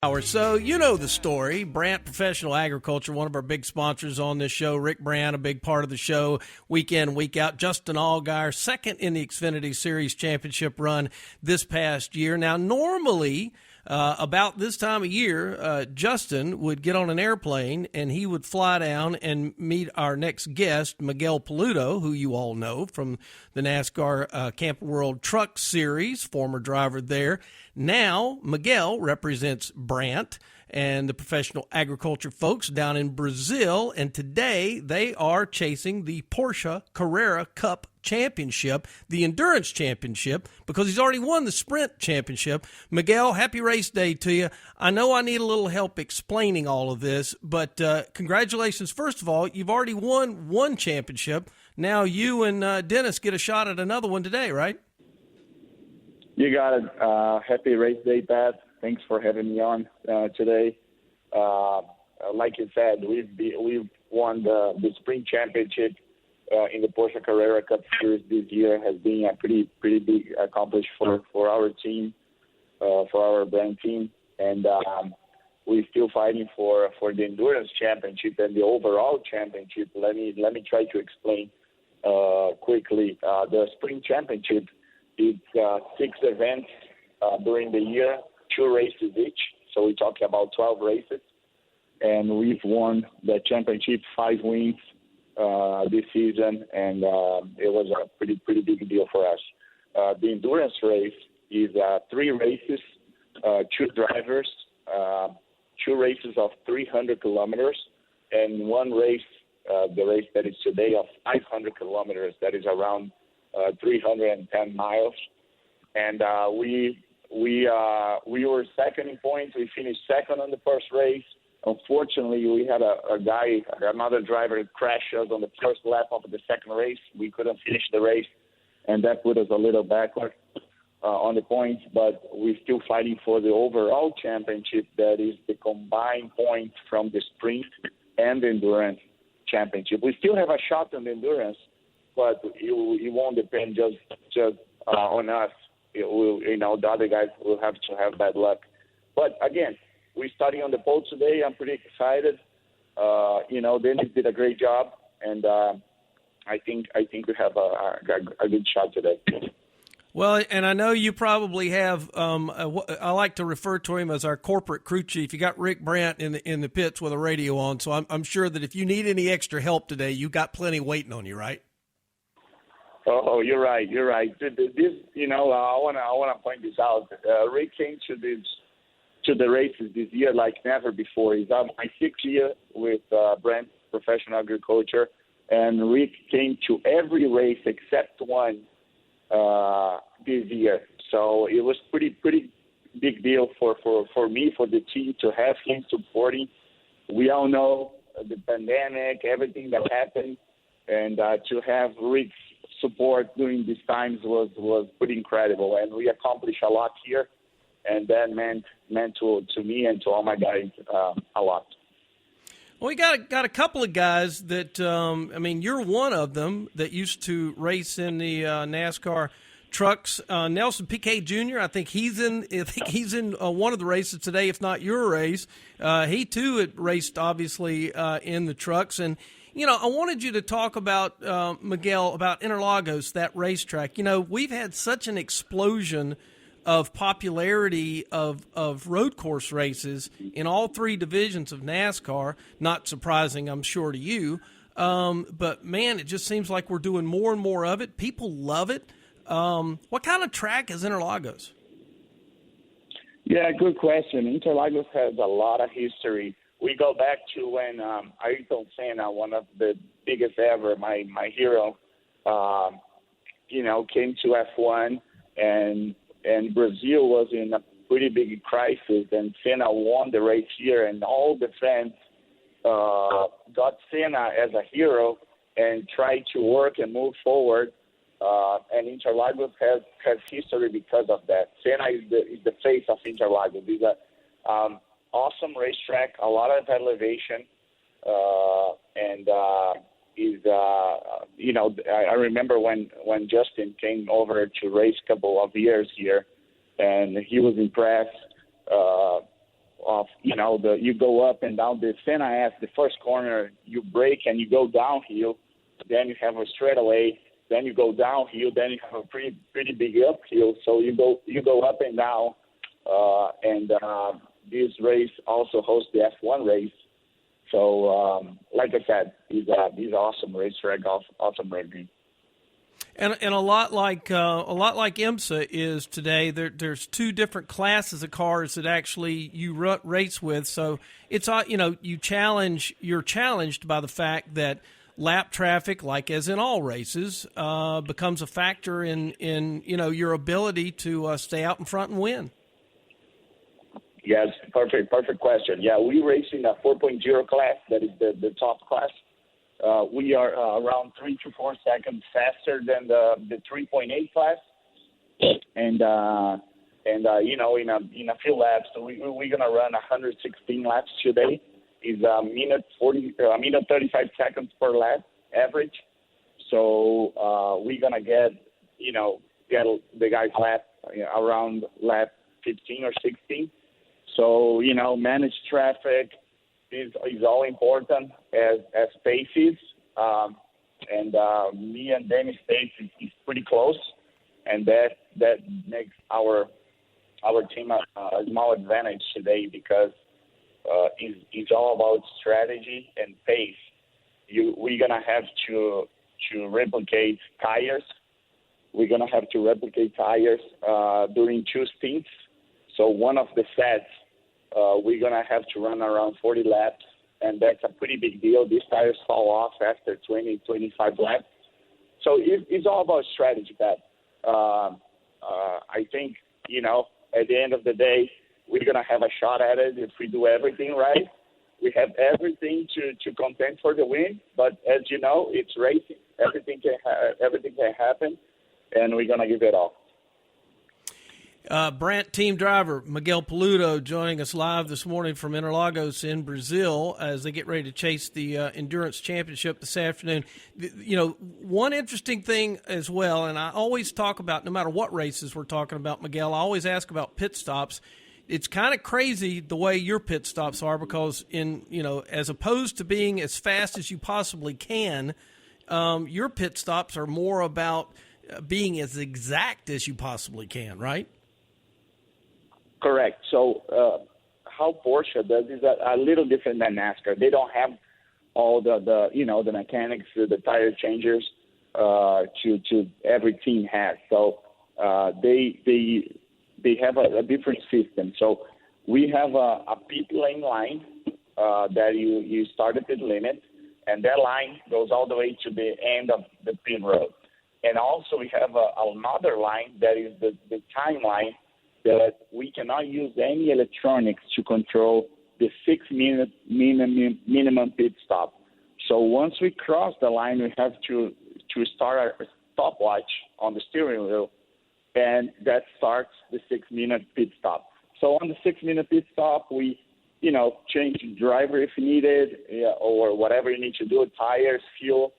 So you know the story. Brandt Professional Agriculture, one of our big sponsors on this show. Rick Brandt, a big part of the show, week in, week out. Justin Allgaier, second in the Xfinity Series championship run this past year. Now, normally, about this time of year, Justin would get on an airplane and he would fly down and meet our next guest, Miguel Paludo, who you all know from the NASCAR Camp World Truck Series, former driver there. Now, Miguel represents Brandt and the professional agriculture folks down in Brazil, and today they are chasing the Porsche Carrera Cup Championship, the Endurance Championship, because he's already won the Sprint Championship. Miguel, happy race day to you. I know I need a little help explaining all of this, but congratulations. First of all, you've already won one championship. Now you and Dennis get a shot at another one today, right? You got it. Happy race day, Pat. Thanks for having me on today. Like you said, we've won the Sprint Championship in the Porsche Carrera Cup Series this year. Has been a pretty big accomplishment for our team, for our brand team, and we're still fighting for the Endurance Championship and the overall championship. Let me try to explain quickly. The Sprint Championship is 6 events during the year, 2 races each. So we're talking about 12 races. And we've won the championship, 5 wins this season, and it was a pretty big deal for us. The endurance race is 3 races, 2 drivers, 2 races of 300 kilometers, and 1 race, the race that is today of 500 kilometers, that is around 310 miles. And we were second in points. We finished second on the first race. Unfortunately, we had another driver crash us on the first lap of the second race. We couldn't finish the race, and that put us a little backward on the points. But we're still fighting for the overall championship, that is the combined points from the sprint and the endurance championship. We still have a shot on the endurance, but it won't depend just on us. The other guys will have to have bad luck. But again, we're starting on the pole today. I'm pretty excited. Dennis did a great job, and I think we have a good shot today. Well, and I know you probably have. I like to refer to him as our corporate crew chief. You got Rick Brandt in the pits with a radio on, so I'm sure that if you need any extra help today, you got plenty waiting on you, right? Oh, you're right. This, I want to point this out. Rick came to the races this year like never before. He's on my 6th year with Brandt Professional Agriculture, and Rick came to every race except one this year. So it was pretty big deal for me, for the team, to have him supporting. We all know the pandemic, everything that happened, and to have Rick's support during these times was pretty incredible, and we accomplished a lot here, and that meant to me and to all my guys a lot. Well, we got a couple of guys that you're one of them that used to race in the NASCAR trucks. Nelson Piquet Jr. I think he's in one of the races today, if not your race. He too had raced obviously in the trucks. And I wanted you to talk about, Miguel, about Interlagos, that racetrack. We've had such an explosion of popularity of road course races in all 3 divisions of NASCAR. Not surprising, I'm sure, to you. But, man, it just seems like we're doing more and more of it. People love it. What kind of track is Interlagos? Yeah, good question. Interlagos has a lot of history. We go back to when Ayrton Senna, one of the biggest ever, my hero, came to F1, and Brazil was in a pretty big crisis, and Senna won the race here, and all the fans got Senna as a hero and tried to work and move forward. And Interlagos has history because of that. Senna is the face of Interlagos. It's an awesome racetrack, a lot of elevation, and I remember when Justin came over to race a couple of years here, and he was impressed you go up and down the Sena the first corner, you brake and you go downhill, then you have a straightaway, then you go downhill, then you have a pretty big uphill. So you go up and down, and this race also hosts the F1 race. So like I said, these are awesome racetrack, awesome racing. And a lot like IMSA is today. There's two different classes of cars that actually you race with. So it's you're challenged by the fact that lap traffic, like as in all races, becomes a factor in your ability to stay out in front and win. Yes, perfect question. Yeah, we race in a 4.0 class. That is the top class. We are around 3 to 4 seconds faster than the 3.8 class, and in a few laps, we're gonna run 116 laps today. Is a minute 35 seconds per lap average. So we're gonna get the guys lap around lap 15 or 16. So manage traffic is all important as paces, and me and Danny's pace is pretty close, and that makes our team a small advantage today because it's all about strategy and pace. We're gonna have to replicate tires. We're gonna have to replicate tires during 2 stints. So one of the sets, we're going to have to run around 40 laps, and that's a pretty big deal. These tires fall off after 20, 25 laps. So it's all about strategy, Pat. I think, at the end of the day, we're going to have a shot at it if we do everything right. We have everything to contend for the win, but as you know, it's racing. Everything can happen, and we're going to give it all. Brant team driver Miguel Paludo joining us live this morning from Interlagos in Brazil as they get ready to chase the Endurance Championship this afternoon. One interesting thing as well, and I always talk about, no matter what races we're talking about, Miguel, I always ask about pit stops. It's kind of crazy the way your pit stops are because as opposed to being as fast as you possibly can, your pit stops are more about being as exact as you possibly can, right? Correct. So how Porsche does is a little different than NASCAR. They don't have all the mechanics, the tire changers to every team has. So they have a different system. So we have a pit lane line that you start at pit limit, and that line goes all the way to the end of the pit road. And also we have another line that is the timeline that we cannot use any electronics to control the 6-minute minimum pit stop. So once we cross the line, we have to start our stopwatch on the steering wheel, and that starts the 6-minute pit stop. So on the 6-minute pit stop, we, change the driver if needed, or whatever you need to do, tires, fuel,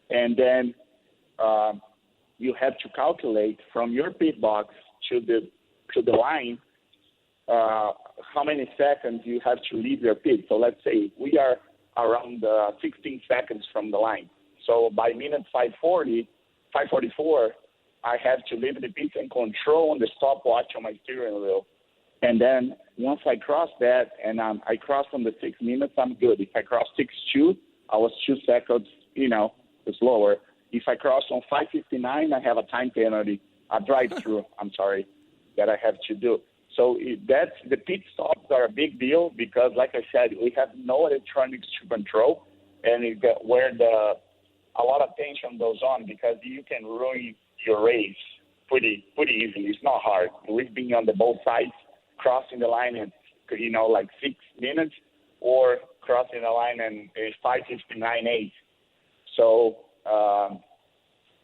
and then you have to calculate from your pit box to the line how many seconds you have to leave your pit. So let's say we are around 16 seconds from the line. So by minute 544, I have to leave the pit and control on the stopwatch on my steering wheel. And then once I cross that and I cross on the 6 minutes, I'm good. If I cross 6.2, I was 2 seconds, slower. If I cross on 5:59, I have a time penalty, a drive-through, that I have to do. So that's the pit stops are a big deal because, like I said, we have no electronics to control, and where a lot of tension goes on because you can ruin your race pretty easily. It's not hard. We've been on both sides, crossing the line in, like 6 minutes, or crossing the line in 5:59.8. So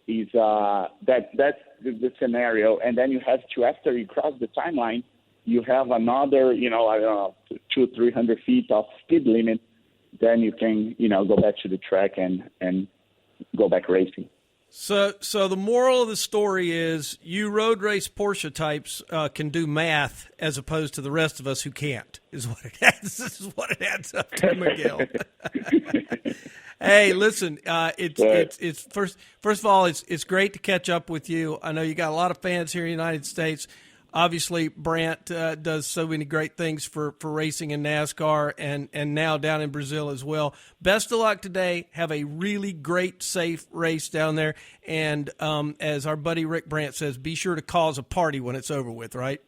that's the scenario. And then you have to, after you cross the timeline, you have another, 200-300 feet of speed limit. Then you can, go back to the track and go back racing. So the moral of the story is you road race Porsche types can do math as opposed to the rest of us who can't. Is what it adds. This is what it adds up to, Miguel. Hey, listen. It's first of all, it's great to catch up with you. I know you got a lot of fans here in the United States. Obviously, Brant does so many great things for racing in NASCAR and now down in Brazil as well. Best of luck today. Have a really great, safe race down there. And as our buddy Rick Brant says, be sure to cause a party when it's over with, right?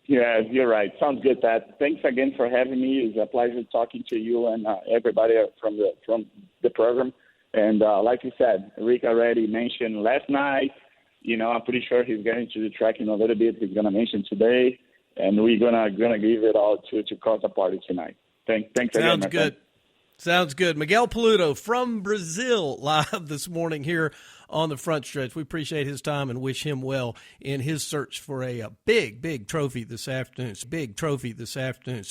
Yeah, you're right. Sounds good, Pat. Thanks again for having me. It's a pleasure talking to you and everybody from the program. And like you said, Rick already mentioned last night. I'm pretty sure he's getting to the track in a little bit. He's gonna mention today, and we're gonna give it all to cause a party tonight. Thanks again. Sounds good. Sounds good. Miguel Paludo from Brazil, live this morning here on the Front Stretch. We appreciate his time and wish him well in his search for a big trophy this afternoon.